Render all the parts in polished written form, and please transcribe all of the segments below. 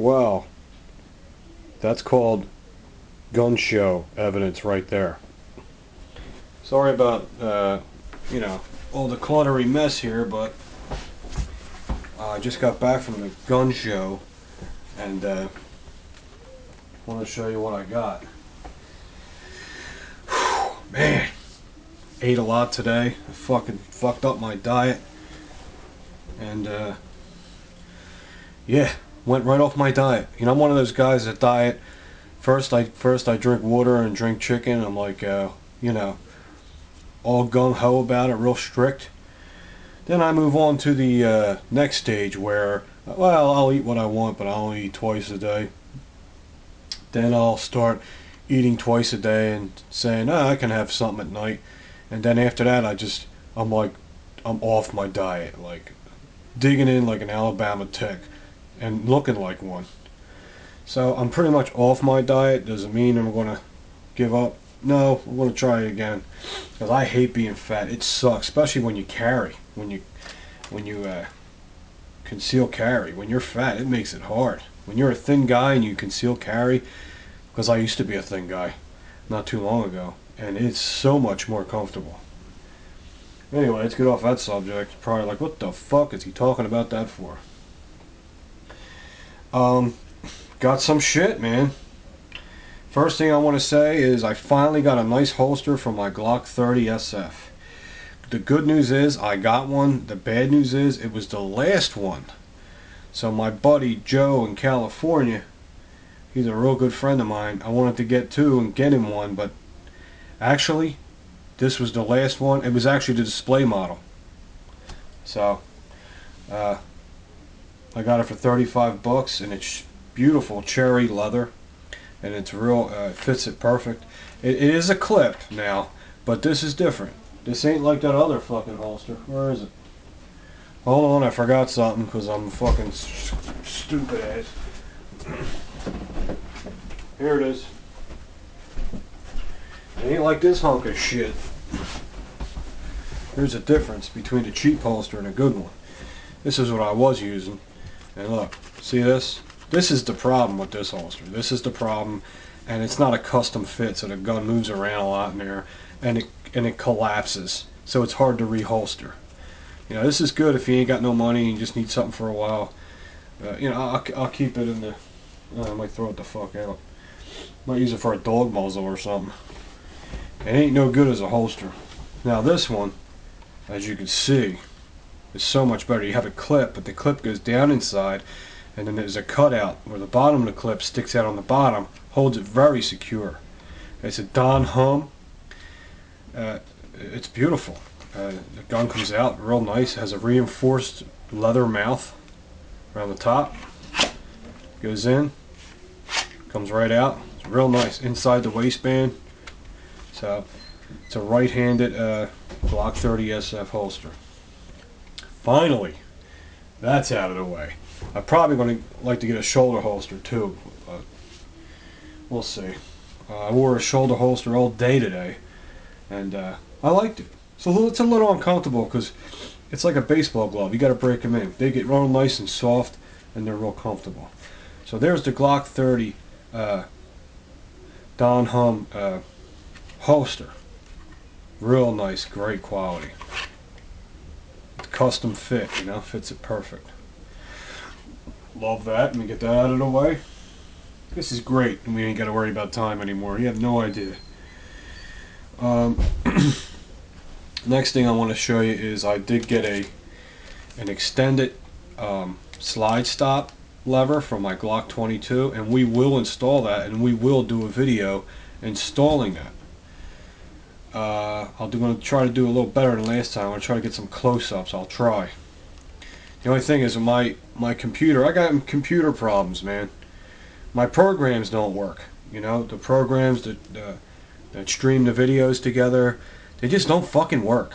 Well, that's called gun show evidence right there. Sorry about, all the cluttery mess here, but I just got back from the gun show and want to show you what I got. Man, ate a lot today. I fucking fucked up my diet, and yeah, went right off my diet. You know, I'm one of those guys that diet. First I drink water and drink chicken. I'm like, all gung ho about it, real strict. Then I move on to the next stage where, well, I'll eat what I want, but I'll only eat twice a day. Then I'll start eating twice a day and saying, I can have something at night. And then after that, I'm off my diet, like digging in like an Alabama tick and looking like one. So I'm pretty much off my diet. Doesn't mean I'm going to give up. No, I'm going to try it again, because I hate being fat. It sucks, especially when you carry, when you conceal carry. When you're fat, it makes it hard. When you're a thin guy and you conceal carry, because I used to be a thin guy not too long ago, and it's so much more comfortable. Anyway, let's get off that subject. Probably like, what the fuck is he talking about that for? Got some shit, man. First thing I want to say is I finally got a nice holster for my Glock 30 SF. The good news is I got one. The bad news is it was the last one. So my buddy Joe in California, he's a real good friend of mine. I wanted to get two and get him one, but actually this was the last one. It was actually the display model. So I got it for 35 bucks, and it's beautiful cherry leather. And it's real, fits it perfect. It is a clip now, but this is different. This ain't like that other fucking holster. Where is it? Hold on, I forgot something because I'm fucking stupid ass. Here it is. It ain't like this hunk of shit. There's a difference between a cheap holster and a good one. This is what I was using. And look, see this? This is the problem with this holster. This is the problem, and it's not a custom fit, so the gun moves around a lot in there, and it collapses, so it's hard to reholster. You know, this is good if you ain't got no money and you just need something for a while. I'll keep it in the. I might throw it the fuck out. Might use it for a dog muzzle or something. It ain't no good as a holster. Now this one, as you can see, is so much better. You have a clip, but the clip goes down inside, and then there's a cutout where the bottom of the clip sticks out on the bottom, holds it very secure. It's a Don Hum. It's beautiful. The gun comes out real nice. It has a reinforced leather mouth around the top. Goes in, comes right out. It's real nice inside the waistband. So it's a right-handed Glock 30 SF holster. Finally, that's out of the way. I'm probably going to like to get a shoulder holster too, but we'll see. I wore a shoulder holster all day today, and I liked it. So it's a little uncomfortable because it's like a baseball glove. You got to break them in. They get real nice and soft, and they're real comfortable. So there's the Glock 30 Don Hum holster. Real nice, great quality. Custom fit, fits it perfect. Love that. Let me get that out of the way. This is great, and we ain't got to worry about time anymore. You have no idea. Next thing I want to show you is I did get an extended slide stop lever from my Glock 22, and we will install that, and we will do a video installing that. I'm going to try to do a little better than last time. I'm going to try to get some close-ups. I'll try. The only thing is my computer, I got computer problems, man. My programs don't work. The programs that stream the videos together, they just don't fucking work.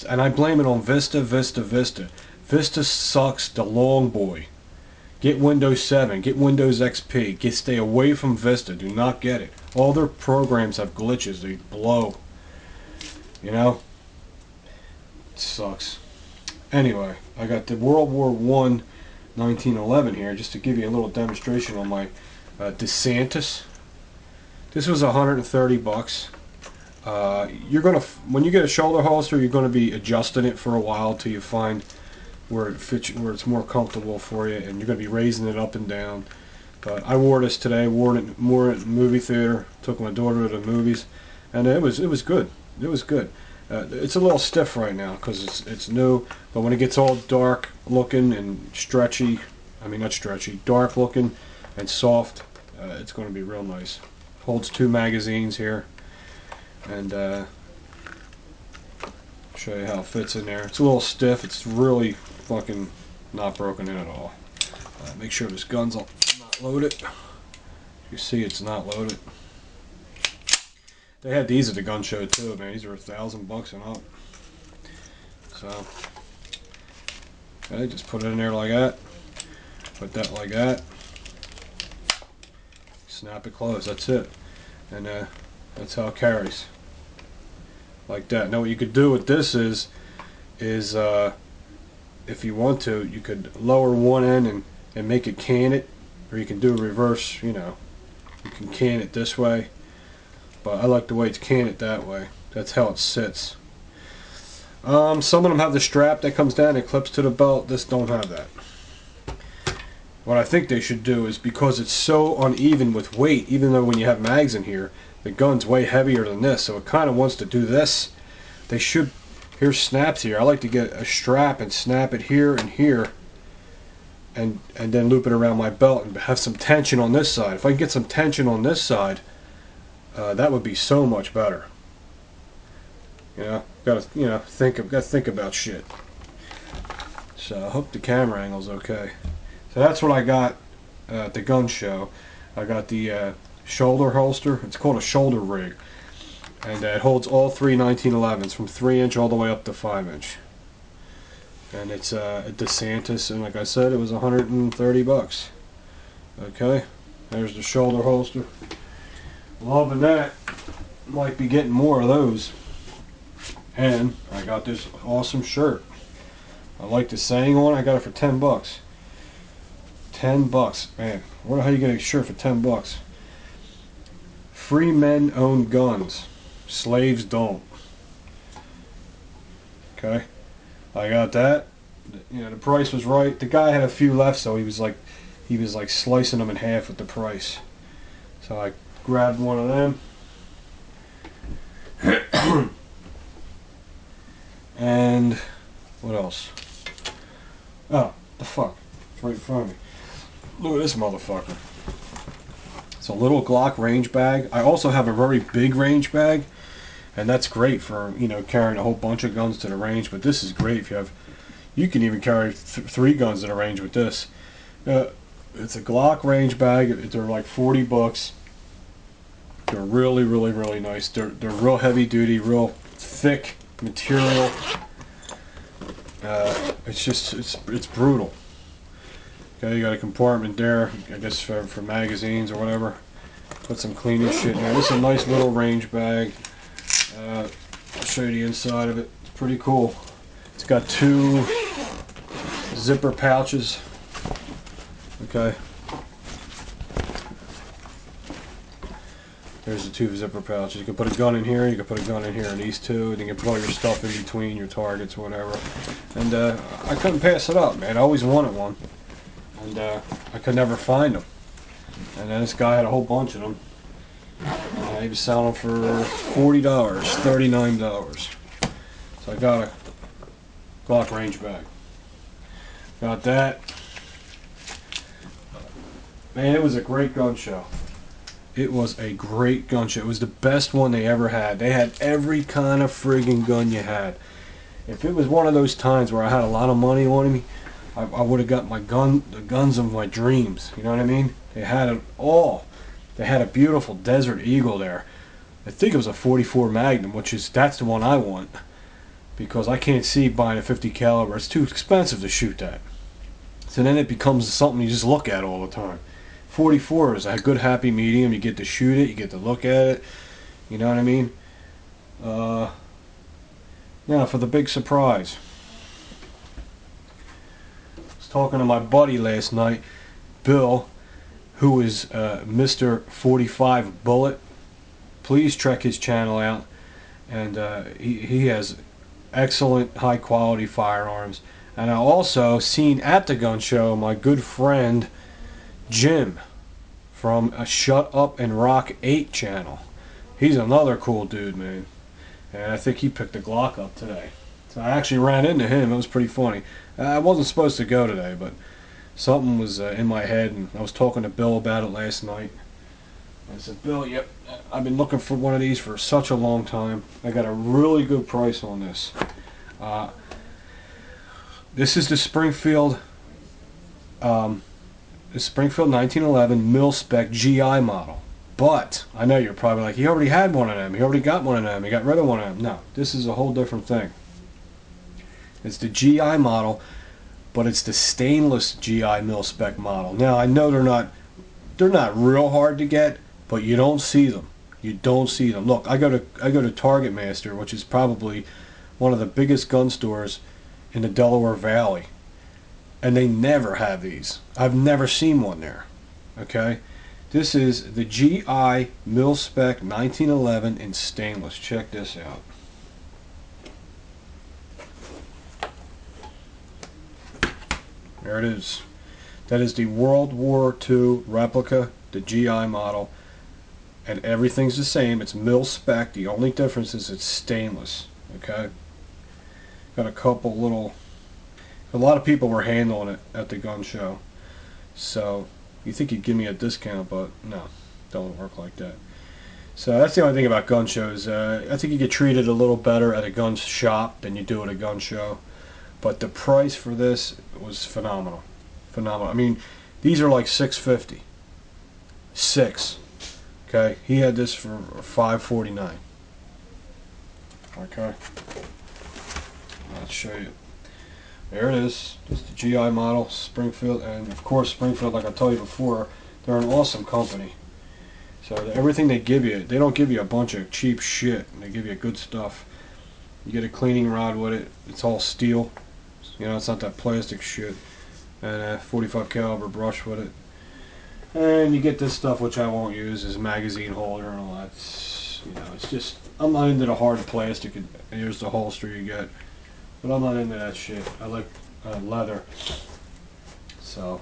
And I blame it on Vista. Vista sucks the long boy. Get Windows 7, get Windows XP, stay away from Vista. Do not get it. All their programs have glitches. They blow. It sucks. Anyway, I got the World War I 1911 here, just to give you a little demonstration on my DeSantis. This was 130 bucks. You're gonna, when you get a shoulder holster, you're gonna be adjusting it for a while till you find where it fits, where it's more comfortable for you, and you're gonna be raising it up and down. But I wore this today, wore it more at the movie theater, took my daughter to the movies, and it was good. It was good. It's a little stiff right now because it's new, but when it gets all dark looking and stretchy, I mean not stretchy, dark looking and soft, it's going to be real nice. Holds 2 magazines here, and show you how it fits in there. It's a little stiff. It's really fucking not broken in at all. Make sure this gun's not loaded. You see it's not loaded. They had these at the gun show too, man. These are $1,000 and up. So, okay, just put it in there like that. Put that like that. Snap it closed. That's it. And that's how it carries. Like that. Now what you could do with this is if you want to, you could lower one end and make it can it, or you can do a reverse. You know, you can can it this way. But I like the way it's canned that way. That's how it sits. Some of them have the strap that comes down and clips to the belt. This don't have that. What I think they should do is, because it's so uneven with weight, even though when you have mags in here, the gun's way heavier than this, so it kind of wants to do this. They should, here's snaps here. I like to get a strap and snap it here and here, and then loop it around my belt and have some tension on this side. If I can get some tension on this side, that would be so much better. You know, gotta think about shit. So I hope the camera angle's okay. So that's what I got at the gun show. I got the shoulder holster. It's called a shoulder rig, and it holds all 3 1911s from 3-inch all the way up to 5-inch. And it's a DeSantis, and like I said, it was 130 bucks. Okay, there's the shoulder holster. Loving that. Might be getting more of those. And I got this awesome shirt. I like the saying on it. I got it for 10 bucks. 10 bucks, man. Where how you get a shirt for 10 bucks? Free men own guns. Slaves don't. Okay. I got that. You know, the price was right. The guy had a few left, so he was like slicing them in half with the price. So I grabbed one of them. And what else? Oh, the fuck. It's right in front of me. Look at this motherfucker. It's a little Glock range bag. I also have a very big range bag, and that's great for, you know, carrying a whole bunch of guns to the range, but this is great if you have, you can even carry 3 guns to the range with this. It's a Glock range bag. They're like 40 bucks. They're really, really, really nice. They're real heavy duty, real thick material. It's just, it's brutal. Okay, you got a compartment there, I guess for magazines or whatever. Put some cleaning shit in there. This is a nice little range bag. I'll show you the inside of it. It's pretty cool. It's got 2 zipper pouches. Okay. There's the 2 zipper pouches. You can put a gun in here, you can put a gun in here in these 2, and you can put all your stuff in between, your targets, whatever. And I couldn't pass it up, man. I always wanted one. And I could never find them. And then this guy had a whole bunch of them. He was selling them for $40, $39. So I got a Glock range bag. Got that. Man, it was a great gun show. It was a great gun show. It was the best one they ever had. They had every kind of friggin' gun you had. If it was one of those times where I had a lot of money on me, I would have got my gun, the guns of my dreams. You know what I mean? They had it all. They had a beautiful Desert Eagle there. I think it was a 44 Magnum, that's the one I want, because I can't see buying a 50 caliber. It's too expensive to shoot that. So then it becomes something you just look at all the time. 44 is a good happy medium. You get to shoot it, you get to look at it. You know what I mean? Now for the big surprise. talking to my buddy last night, Bill, who is Mr. 45 Bullet. Please check his channel out, and he has excellent high quality firearms. And I also seen at the gun show my good friend Jim from a Shut Up and Rock 8 channel. He's another cool dude, man, and I think he picked a Glock up today. So I actually ran into him. It was pretty funny. I wasn't supposed to go today, but something was in my head, and I was talking to Bill about it last night. I said, Bill, yep, I've been looking for one of these for such a long time. I got a really good price on this. This is the Springfield 1911 mil-spec GI model. But I know you're probably like, he already had one of them. He already got one of them. He got rid of one of them. No, this is a whole different thing. It's the GI model, but it's the stainless GI mil-spec model. Now I know they're not real hard to get, but you don't see them. You don't see them. Look, I go to Target Master, which is probably one of the biggest gun stores in the Delaware Valley, and they never have these. I've never seen one there. Okay, this is the GI mil-spec 1911 in stainless. Check this out. There it is. That is the World War II replica, the GI model, and everything's the same. It's mil-spec. The only difference is it's stainless. Okay. Got a couple little. A lot of people were handling it at the gun show, so you think you'd give me a discount, but no, don't work like that. So that's the only thing about gun shows. I think you get treated a little better at a gun shop than you do at a gun show. But the price for this was phenomenal. Phenomenal. I mean, these are like $650. Okay, he had this for $549. Okay, let's show you. There it is. Just the GI model, Springfield, and of course Springfield, like I told you before, they're an awesome company. So everything they give you, they don't give you a bunch of cheap shit. They give you good stuff. You get a cleaning rod with it. It's all steel. You know, it's not that plastic shit. And a 45 caliber brush with it. And you get this stuff, which I won't use, is magazine holder and all that. You know, it's just, I'm not into the hard plastic. And here's the holster you get. But I'm not into that shit. I like leather. So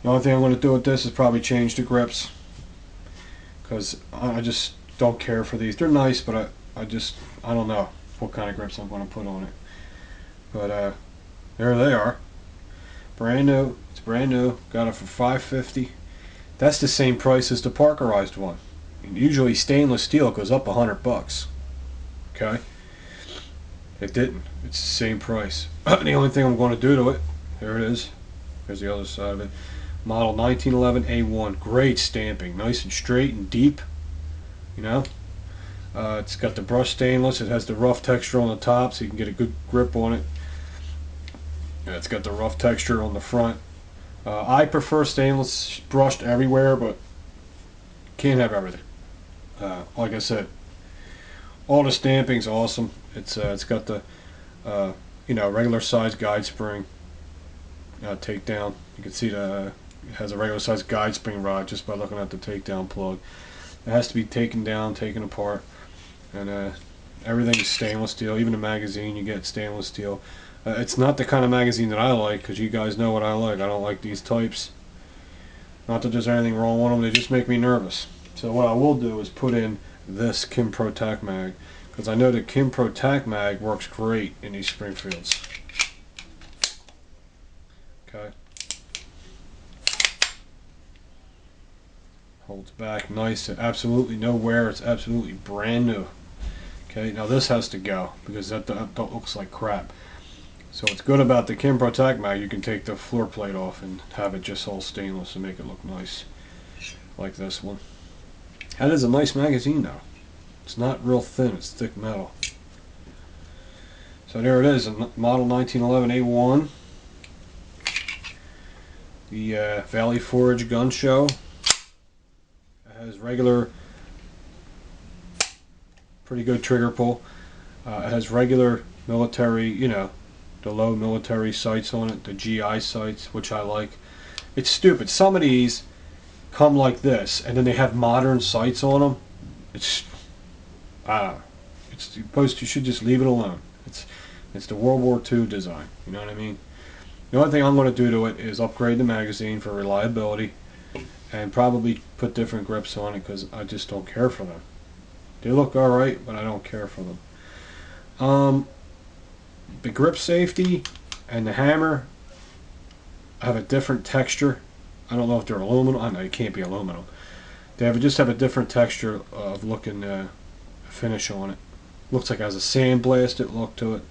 the only thing I'm going to do with this is probably change the grips, because I just don't care for these. They're nice, but I don't know what kind of grips I'm going to put on it. But there they are. Brand new. It's brand new. Got it for $550. That's the same price as the Parkerized one. And usually stainless steel goes up $100. Okay? It didn't. It's the same price. The only thing I'm going to do to it, there it is. There's the other side of it. Model 1911 A1. Great stamping. Nice and straight and deep. You know? It's got the brushed stainless. It has the rough texture on the top, so you can get a good grip on it. Yeah, it's got the rough texture on the front. I prefer stainless brushed everywhere, but can't have everything. Like I said, all the stamping's awesome. It's got the regular size guide spring takedown. You can see it has a regular size guide spring rod just by looking at the takedown plug. It has to be taken down, taken apart, and everything is stainless steel. Even the magazine you get stainless steel. It's not the kind of magazine that I like, because you guys know what I like. I don't like these types. Not that there's anything wrong with them, they just make me nervous. So what I will do is put in this Kim Pro Tac Mag, because I know that Kim Pro Tac Mag works great in these Springfields. Okay. Holds back nice, absolutely no wear, it's absolutely brand new. Okay, now this has to go, because that looks like crap. So what's good about the Kim Pro Tac Mag, you can take the floor plate off and have it just all stainless and make it look nice, like this one. That is a nice magazine though. It's not real thin, it's thick metal. So there it is, a model 1911 A1. The Valley Forge Gun Show. It has regular, pretty good trigger pull. It has regular military, you know, the low military sights on it, the GI sights, which I like. It's stupid. Some of these come like this, and then they have modern sights on them. It's, I don't know. It's supposed to, you should just leave it alone. It's the World War II design. You know what I mean? The only thing I'm going to do to it is upgrade the magazine for reliability, and probably put different grips on it because I just don't care for them. They look alright, but I don't care for them. The grip safety and the hammer have a different texture. I don't know if they're aluminum. I know it can't be aluminum. They just have a different texture of looking finish on it. Looks like it has a sandblasted look to it.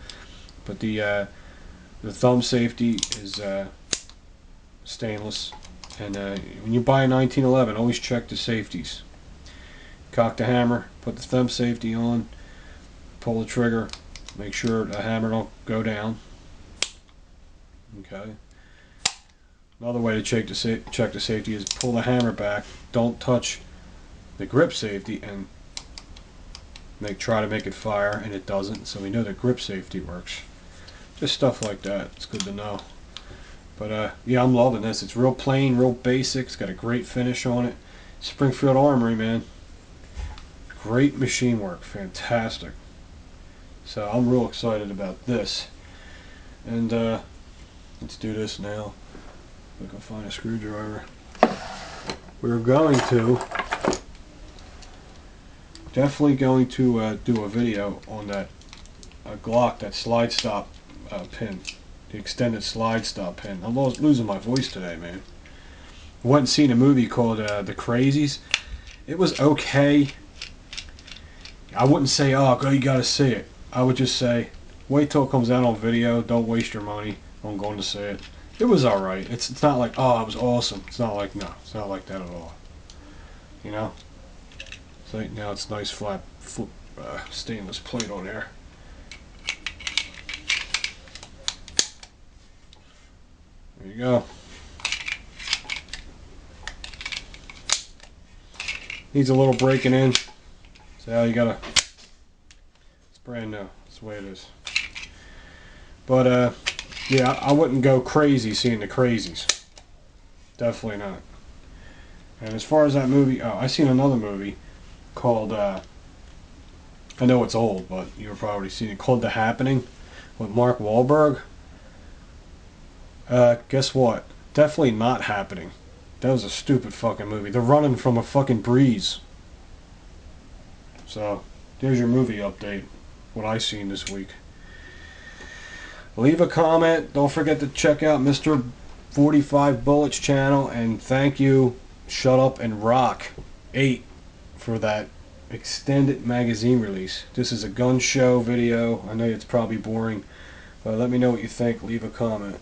But the thumb safety is stainless. And when you buy a 1911, always check the safeties. Cock the hammer, put the thumb safety on, pull the trigger, make sure the hammer don't go down. Okay. Another way to check the safety is pull the hammer back, don't touch the grip safety, and try to make it fire, and it doesn't, so we know the grip safety works. Just stuff like that. It's good to know. But yeah, I'm loving this. It's real plain, real basic. It's got a great finish on it. Springfield Armory, man. Great machine work. Fantastic. So I'm real excited about this. And let's do this now. If I can find a screwdriver. We're definitely going to do a video on that Glock, that slide stop pin. The extended slide stop pin. I'm losing my voice today, man. I went and seen a movie called The Crazies. It was okay. I wouldn't say, oh, you gotta see it. I would just say, wait till it comes out on video. Don't waste your money on going to see it. It was alright. It's not like, oh, it was awesome. It's not like, no, it's not like that at all. You know? So now it's nice flat stainless plate on there. There you go. Needs a little breaking in. So how you gotta. It's brand new. That's the way it is. But yeah, I wouldn't go crazy seeing The Crazies. Definitely not. And as far as that movie, I seen another movie called. I know it's old, but you've probably seen it. Called The Happening with Mark Wahlberg. Guess what? Definitely not happening. That was a stupid fucking movie. They're running from a fucking breeze. So, there's your movie update. What I seen this week. Leave a comment. Don't forget to check out Mr. 45 Bullets channel. And thank you, Shut Up and Rock 8 for that extended magazine release. This is a gun show video. I know it's probably boring, but let me know what you think. Leave a comment.